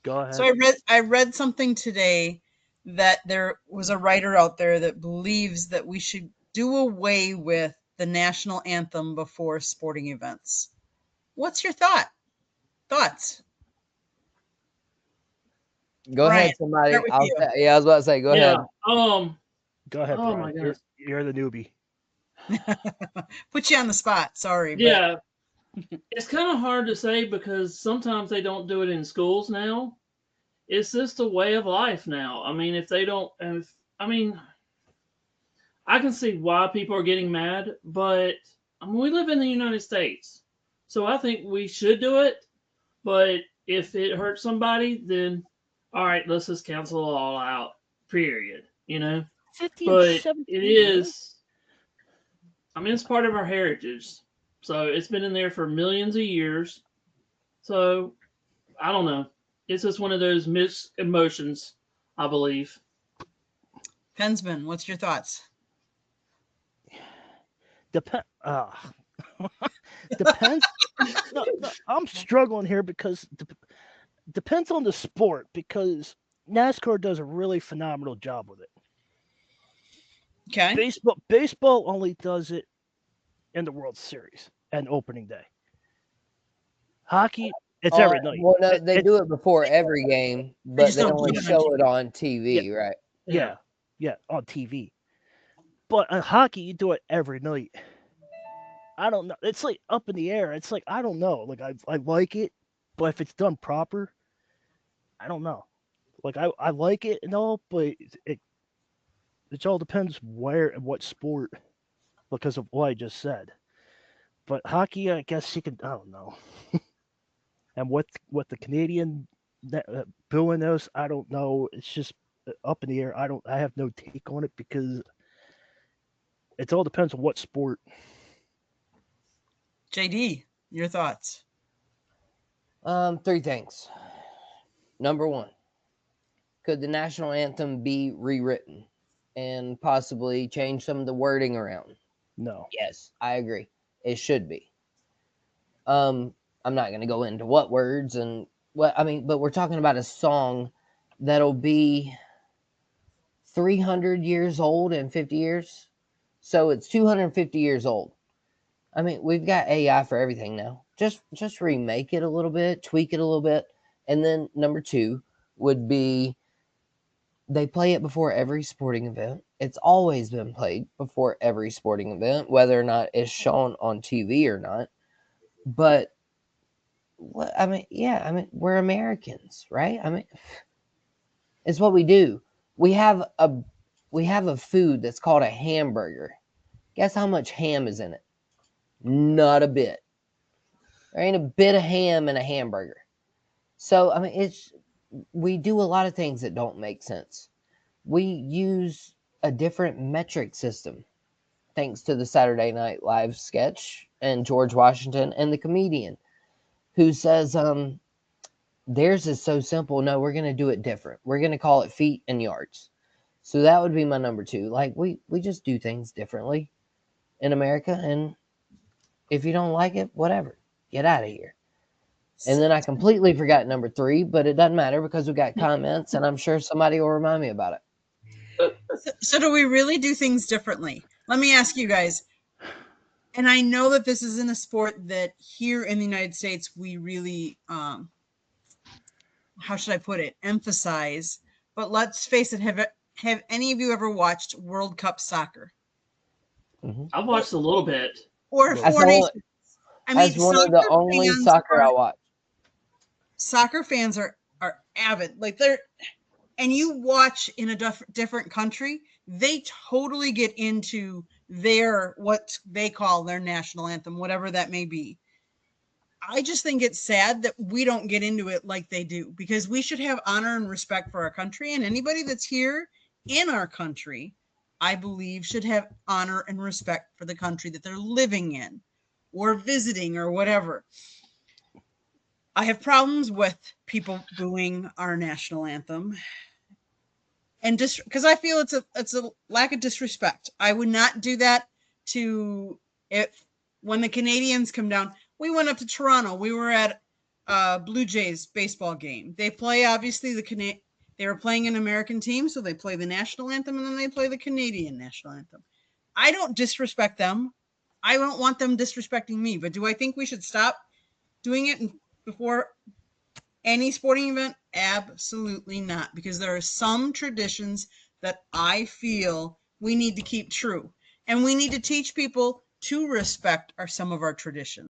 Go ahead. So I read something today that there was a writer out there that believes that we should do away with the national anthem before sporting events. What's your thoughts? Go Brian, ahead, somebody. start with you. Yeah, I was about to say, go Yeah. ahead. Go ahead, Oh Brian. my gosh. You're the newbie. Put you on the spot. Sorry, but Yeah. It's kind of hard to say because sometimes they don't do it in schools now. It's just a way of life now. I mean, if they don't, I mean, I can see why people are getting mad, but I mean, we live in the United States, so I think we should do it. But if it hurts somebody, then all right, let's just cancel it all out. Period. 50 and But 17. it Really? is. I mean, it's part of our heritage, so it's been in there for millions of years. So I don't know. It's just one of those mixed emotions, I believe. Pensman, what's your thoughts? Depend. Depends. No, I'm struggling here because depends on the sport because NASCAR does a really phenomenal job with it. Okay. Baseball only does it in the World Series and opening day. Hockey, it's every night. Well, no, they It's do it before every game, but just they don't do only it on show it TV. on TV, right? yeah, yeah, on TV. But hockey, you do it every night. I don't know. It's like up in the air. It's like I don't know. Like I like it, but if it's done proper, I don't know. Like I like it and all, but it all depends where and what sport because of what I just said. But hockey, I guess you can. I don't know. And what the Canadian booing us, I don't know. It's just up in the air. I don't. I have no take on it because it all depends on what sport. JD, your thoughts? Three things. Number one, could the national anthem be rewritten and possibly change some of the wording around? No. Yes, I agree. It should be. I'm not going to go into what words and what I mean, but we're talking about a song that'll be 300 years old in 50 years. So it's 250 years old. I mean, we've got AI for everything now. Just remake it a little bit, tweak it a little bit. And then number two would be they play it before every sporting event. It's always been played before every sporting event, whether or not it's shown on TV or not. But what I mean, yeah, I mean, we're Americans, right? I mean, it's what we do. We have a we have a food that's called a hamburger. Guess how much ham is in it? Not a bit. There ain't a bit of ham in a hamburger. So I mean, we do a lot of things that don't make sense. We use a different metric system thanks to the Saturday Night Live sketch and George Washington and the comedian who says, theirs is so simple. No, we're going to do it different. We're going to call it feet and yards. So that would be my number two. Like we just do things differently in America. And if you don't like it, whatever, get out of here. And then I completely forgot number three, but it doesn't matter because we got comments and I'm sure somebody will remind me about it. So do we really do things differently? Let me ask you guys. And I know that this isn't a sport that here in the United States we really, how should I put it, emphasize. But let's face it, have any of you ever watched World Cup soccer? Mm-hmm. I've watched a little bit. Or That's Four Nations? I mean, That's one of the only soccer I watch. Soccer fans are avid. Like and you watch in a different country, they totally get into their what they call their national anthem, whatever that may be. I just think it's sad that we don't get into it like they do because we should have honor and respect for our country, and anybody that's here in our country, I believe, should have honor and respect for the country that they're living in or visiting or whatever. I have problems with people booing our national anthem, and just because I feel it's a lack of disrespect. I would not do that to if when the Canadians come down. We went up to Toronto. We were at Blue Jays baseball game. They play obviously they were playing an American team, so they play the national anthem and then they play the Canadian national anthem. I don't disrespect them. I don't want them disrespecting me, but do I think we should stop doing it before any sporting event? Absolutely not, because there are some traditions that I feel we need to keep true, and we need to teach people to respect some of our traditions.